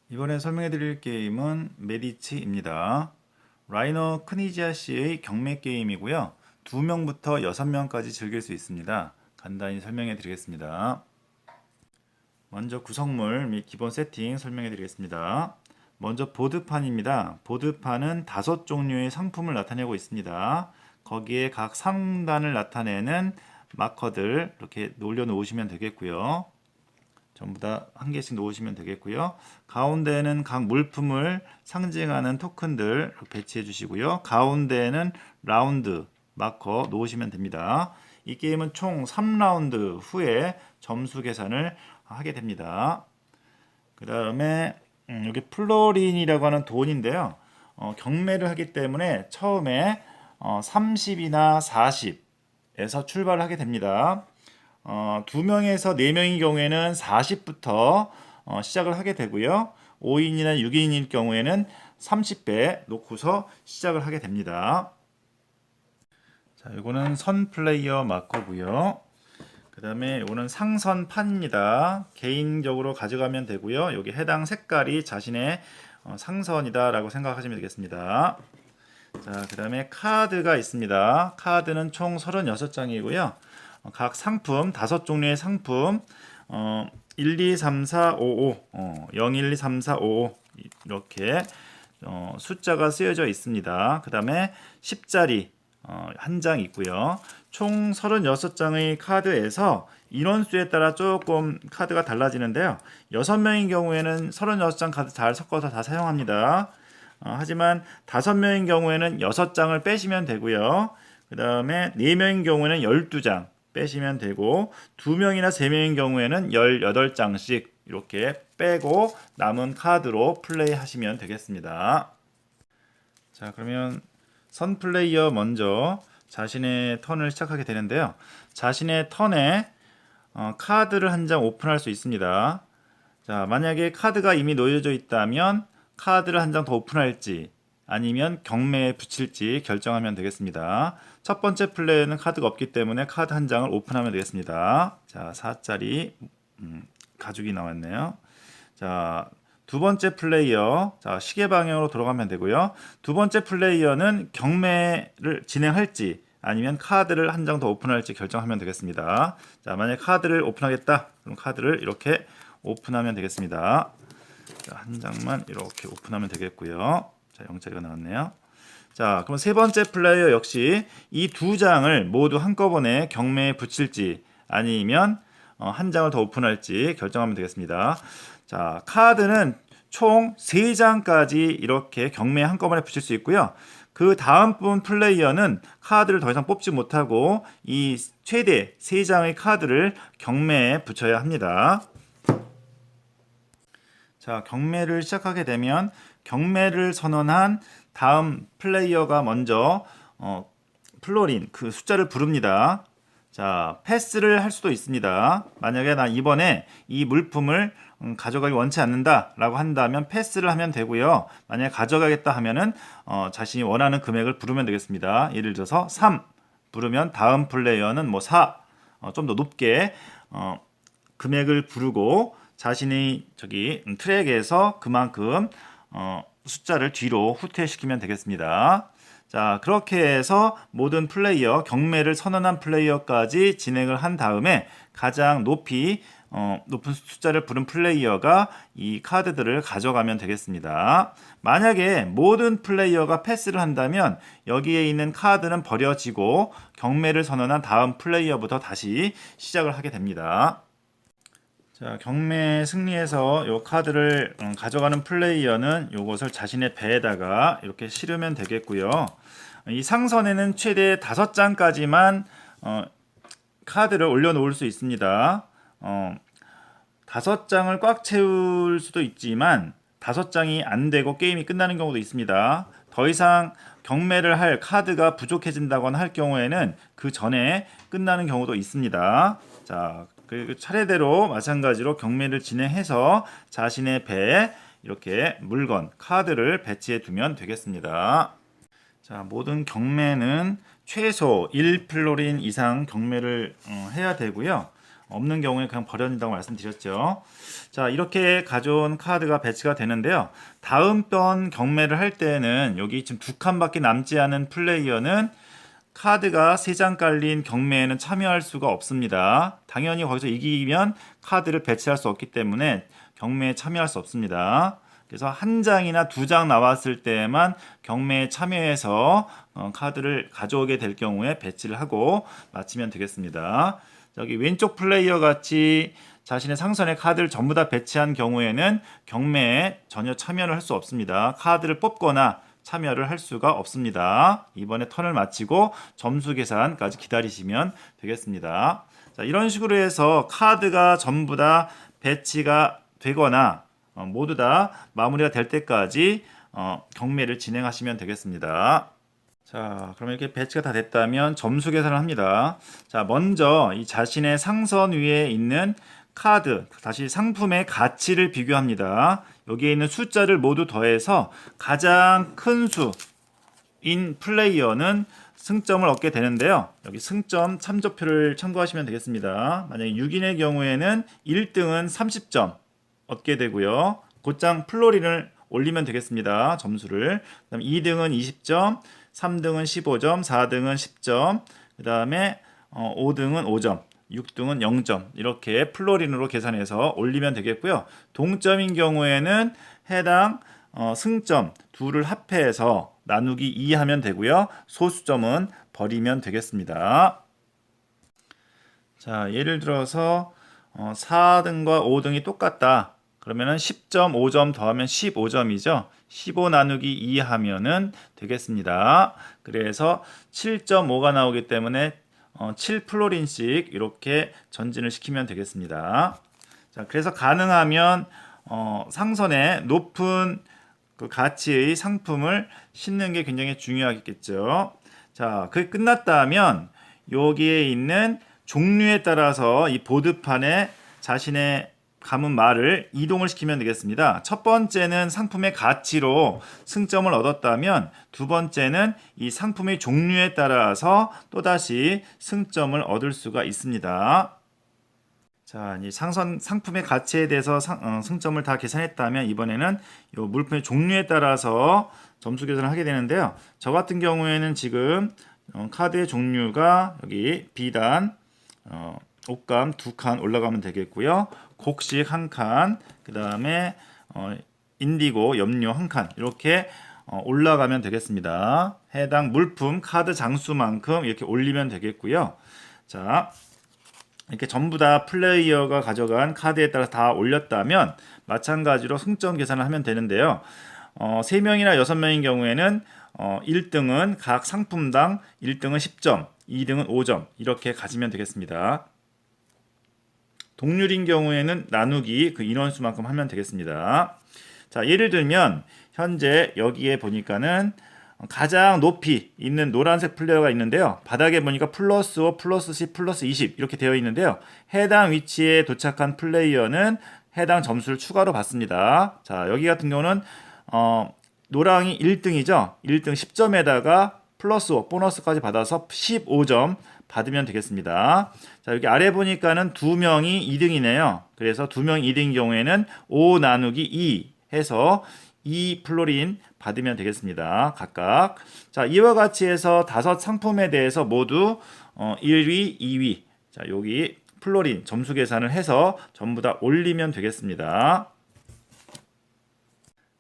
이번에 설명해 드릴 게임은 메디치입니다. 라이너 크니지아 씨의 경매 게임이고요. 2명부터 6명까지 즐길 수 있습니다. 간단히 설명해 드리겠습니다. 먼저 구성물 및 기본 세팅 설명해 드리겠습니다. 먼저 보드판입니다. 보드판은 5종류의 상품을 나타내고 있습니다. 거기에 각 상단을 나타내는 마커들 이렇게 올려놓으시면 되겠고요. 전부 다 한 개씩 놓으시면 되겠고요. 가운데에는 각 물품을 상징하는 토큰들 배치해 주시고요. 가운데에는 라운드 마커 놓으시면 됩니다. 이 게임은 총 3라운드 후에 점수 계산을 하게 됩니다. 그 다음에 여기 플로린이라고 하는 돈인데요. 경매를 하기 때문에 처음에 30이나 40에서 출발을 하게 됩니다. 2명에서 4명의 경우에는 40부터 시작을 하게 되고요. 5인이나 6인일 경우에는 30배 놓고서 시작을 하게 됩니다. 자, 이거는 선 플레이어 마커고요. 그 다음에 이거는 상선판입니다. 개인적으로 가져가면 되고요. 여기 해당 색깔이 자신의 상선이다 라고 생각하시면 되겠습니다. 자, 그 다음에 카드가 있습니다. 카드는 총 36장이고요. 각 상품 5종류의 상품 1, 2, 3, 4, 5, 5 0, 1, 2, 3, 4, 5, 5 이렇게 숫자가 쓰여져 있습니다. 그 다음에 10자리 한 장 있고요. 총 36장의 카드에서 인원수에 따라 조금 카드가 달라지는데요. 6명인 경우에는 36장 카드 잘 섞어서 다 사용합니다. 하지만 5명인 경우에는 6장을 빼시면 되고요. 그 다음에 4명인 경우에는 12장 빼시면 되고 2명이나 3명인 경우에는 18장씩 이렇게 빼고 남은 카드로 플레이 하시면 되겠습니다. 자, 그러면 선 플레이어 먼저 자신의 턴을 시작하게 되는데요. 자신의 턴에 카드를 한 장 오픈할 수 있습니다. 자, 만약에 카드가 이미 놓여져 있다면 카드를 한 장 더 오픈할지 아니면 경매에 붙일지 결정하면 되겠습니다. 첫 번째 플레이어는 카드가 없기 때문에 카드 한 장을 오픈하면 되겠습니다. 자, 4짜리 가죽이 나왔네요. 자, 두 번째 플레이어, 자, 시계 방향으로 돌아가면 되고요. 두 번째 플레이어는 경매를 진행할지 아니면 카드를 한 장 더 오픈할지 결정하면 되겠습니다. 자, 만약 카드를 오픈하겠다, 그럼 카드를 이렇게 오픈하면 되겠습니다. 자, 한 장만 이렇게 오픈하면 되겠고요. 자, 0짜리가 나왔네요. 자, 그럼 세 번째 플레이어 역시 이 2장을 모두 한꺼번에 경매에 붙일지 아니면 한 장을 더 오픈할지 결정하면 되겠습니다. 자, 카드는 총 3장까지 이렇게 경매에 한꺼번에 붙일 수 있고요. 그 다음 분 플레이어는 카드를 더 이상 뽑지 못하고 이 최대 3장의 카드를 경매에 붙여야 합니다. 자, 경매를 시작하게 되면 경매를 선언한 다음 플레이어가 먼저 플로린 그 숫자를 부릅니다. 자, 패스를 할 수도 있습니다. 만약에 나 이번에 이 물품을 가져가기 원치 않는다 라고 한다면 패스를 하면 되고요. 만약에 가져가겠다 하면은 자신이 원하는 금액을 부르면 되겠습니다. 예를 들어서 3 부르면 다음 플레이어는 뭐 4 좀 더 높게 금액을 부르고 자신이 저기 트랙에서 그만큼 숫자를 뒤로 후퇴시키면 되겠습니다. 자, 그렇게 해서 모든 플레이어, 경매를 선언한 플레이어까지 진행을 한 다음에 가장 높은 숫자를 부른 플레이어가 이 카드들을 가져가면 되겠습니다. 만약에 모든 플레이어가 패스를 한다면 여기에 있는 카드는 버려지고 경매를 선언한 다음 플레이어부터 다시 시작을 하게 됩니다. 자, 경매 승리해서 이 카드를 가져가는 플레이어는 이것을 자신의 배에다가 이렇게 실으면 되겠고요. 이 상선에는 최대 5장까지만 카드를 올려놓을 수 있습니다. 5장을 꽉 채울 수도 있지만 5장이 안 되고 게임이 끝나는 경우도 있습니다. 더 이상 경매를 할 카드가 부족해진다거나 할 경우에는 그 전에 끝나는 경우도 있습니다. 자, 그리고 차례대로 마찬가지로 경매를 진행해서 자신의 배에 이렇게 물건, 카드를 배치해 두면 되겠습니다. 자, 모든 경매는 최소 1플로린 이상 경매를 해야 되고요. 없는 경우에 그냥 버려진다고 말씀드렸죠. 자, 이렇게 가져온 카드가 배치가 되는데요. 다음번 경매를 할 때는 여기 지금 2칸밖에 남지 않은 플레이어는 카드가 3장 깔린 경매에는 참여할 수가 없습니다. 당연히 거기서 이기면 카드를 배치할 수 없기 때문에 경매에 참여할 수 없습니다. 그래서 1장이나 2장 나왔을 때만 경매에 참여해서 카드를 가져오게 될 경우에 배치를 하고 마치면 되겠습니다. 여기 왼쪽 플레이어 같이 자신의 상선에 카드를 전부 다 배치한 경우에는 경매에 전혀 참여를 할 수 없습니다. 카드를 뽑거나 참여를 할 수가 없습니다. 이번에 턴을 마치고 점수 계산까지 기다리시면 되겠습니다. 자, 이런 식으로 해서 카드가 전부 다 배치가 되거나 모두 다 마무리가 될 때까지 경매를 진행하시면 되겠습니다. 자, 그러면 이렇게 배치가 다 됐다면 점수 계산을 합니다. 자, 먼저 이 자신의 상선 위에 있는 카드, 다시 상품의 가치를 비교합니다. 여기에 있는 숫자를 모두 더해서 가장 큰 수인 플레이어는 승점을 얻게 되는데요. 여기 승점 참조표를 참고하시면 되겠습니다. 만약에 6인의 경우에는 1등은 30점 얻게 되고요. 곧장 플로린을 올리면 되겠습니다. 점수를. 그다음 2등은 20점, 3등은 15점, 4등은 10점, 그 다음에 5등은 5점, 6등은 0점 이렇게 플로린으로 계산해서 올리면 되겠고요. 동점인 경우에는 해당 승점 둘을 합해서 나누기 2 하면 되고요. 소수점은 버리면 되겠습니다. 자, 예를 들어서 4등과 5등이 똑같다. 그러면은 10점, 5점 더하면 15점이죠. 15 나누기 2 하면은 되겠습니다. 그래서 7.5가 나오기 때문에 7플로린씩 이렇게 전진을 시키면 되겠습니다. 자, 그래서 가능하면 상선에 높은 그 가치의 상품을 싣는 게 굉장히 중요하겠죠. 자, 그게 끝났다면 여기에 있는 종류에 따라서 이 보드판에 자신의 감은 말을 이동을 시키면 되겠습니다. 첫 번째는 상품의 가치로 승점을 얻었다면 두 번째는 이 상품의 종류에 따라서 또다시 승점을 얻을 수가 있습니다. 자, 이 상품의 가치에 대해서 승점을 다 계산했다면 이번에는 이 물품의 종류에 따라서 점수 계산을 하게 되는데요. 저 같은 경우에는 지금 카드의 종류가 여기 비단, 옷감 2칸 올라가면 되겠고요. 곡식 1칸, 그 다음에 인디고 염료 1칸 이렇게 올라가면 되겠습니다. 해당 물품 카드 장수만큼 이렇게 올리면 되겠고요. 자, 이렇게 전부 다 플레이어가 가져간 카드에 따라 다 올렸다면 마찬가지로 승점 계산을 하면 되는데요. 3명이나 6명인 경우에는 1등은 각 상품당 1등은 10점, 2등은 5점 이렇게 가지면 되겠습니다. 동률인 경우에는 나누기 그 인원수만큼 하면 되겠습니다. 자, 예를 들면 현재 여기에 보니까는 가장 높이 있는 노란색 플레이어가 있는데요. 바닥에 보니까 플러스 5, 플러스 10, 플러스 20 이렇게 되어 있는데요. 해당 위치에 도착한 플레이어는 해당 점수를 추가로 받습니다. 자, 여기 같은 경우는 노랑이 1등이죠. 1등 10점에다가 플러스 5 보너스까지 받아서 15점 받으면 되겠습니다. 자, 여기 아래 보니까는 2명이 2등이네요. 그래서 2명 2등인 경우에는 5 나누기 2 해서 2 플로린 받으면 되겠습니다. 각각. 자, 이와 같이 해서 5 상품에 대해서 모두 1위, 2위. 자, 여기 플로린 점수 계산을 해서 전부 다 올리면 되겠습니다.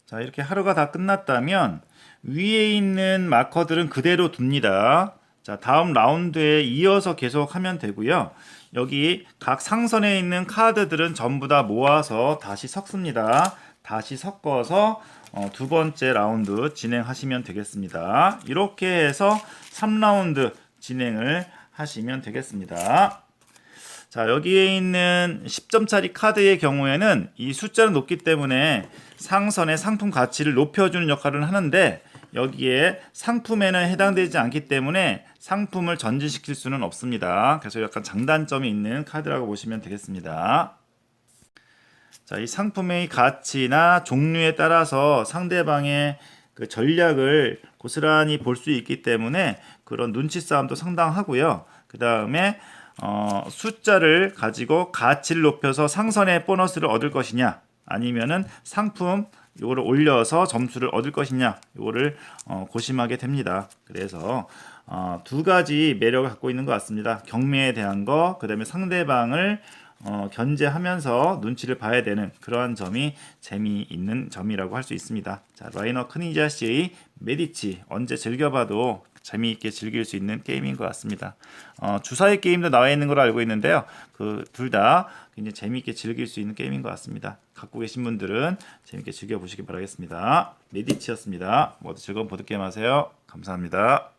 자, 이렇게 하루가 다 끝났다면 위에 있는 마커들은 그대로 둡니다. 자, 다음 라운드에 이어서 계속 하면 되고요. 여기 각 상선에 있는 카드들은 전부 다 모아서 다시 섞습니다. 다시 섞어서 두 번째 라운드 진행하시면 되겠습니다. 이렇게 해서 3라운드 진행을 하시면 되겠습니다. 자, 여기에 있는 10점짜리 카드의 경우에는 이 숫자는 높기 때문에 상선의 상품 가치를 높여주는 역할을 하는데 여기에 상품에는 해당되지 않기 때문에 상품을 전진시킬 수는 없습니다. 그래서 약간 장단점이 있는 카드라고 보시면 되겠습니다. 자, 이 상품의 가치나 종류에 따라서 상대방의 그 전략을 고스란히 볼 수 있기 때문에 그런 눈치 싸움도 상당하고요. 그 다음에 숫자를 가지고 가치를 높여서 상선의 보너스를 얻을 것이냐, 아니면은 상품 요거를 올려서 점수를 얻을 것이냐, 요거를 고심하게 됩니다. 그래서 두 가지 매력을 갖고 있는 것 같습니다. 경매에 대한 거, 그 다음에 상대방을 견제하면서 눈치를 봐야 되는 그러한 점이 재미있는 점이라고 할 수 있습니다. 자, 라이너 크니지아시의 메디치 언제 즐겨봐도 재미있게 즐길 수 있는 게임인 것 같습니다. 주사위 게임도 나와 있는 걸로 알고 있는데요. 그 둘 다 굉장히 재미있게 즐길 수 있는 게임인 것 같습니다. 갖고 계신 분들은 재미있게 즐겨보시기 바라겠습니다. 메디치였습니다. 모두 즐거운 보드게임 하세요. 감사합니다.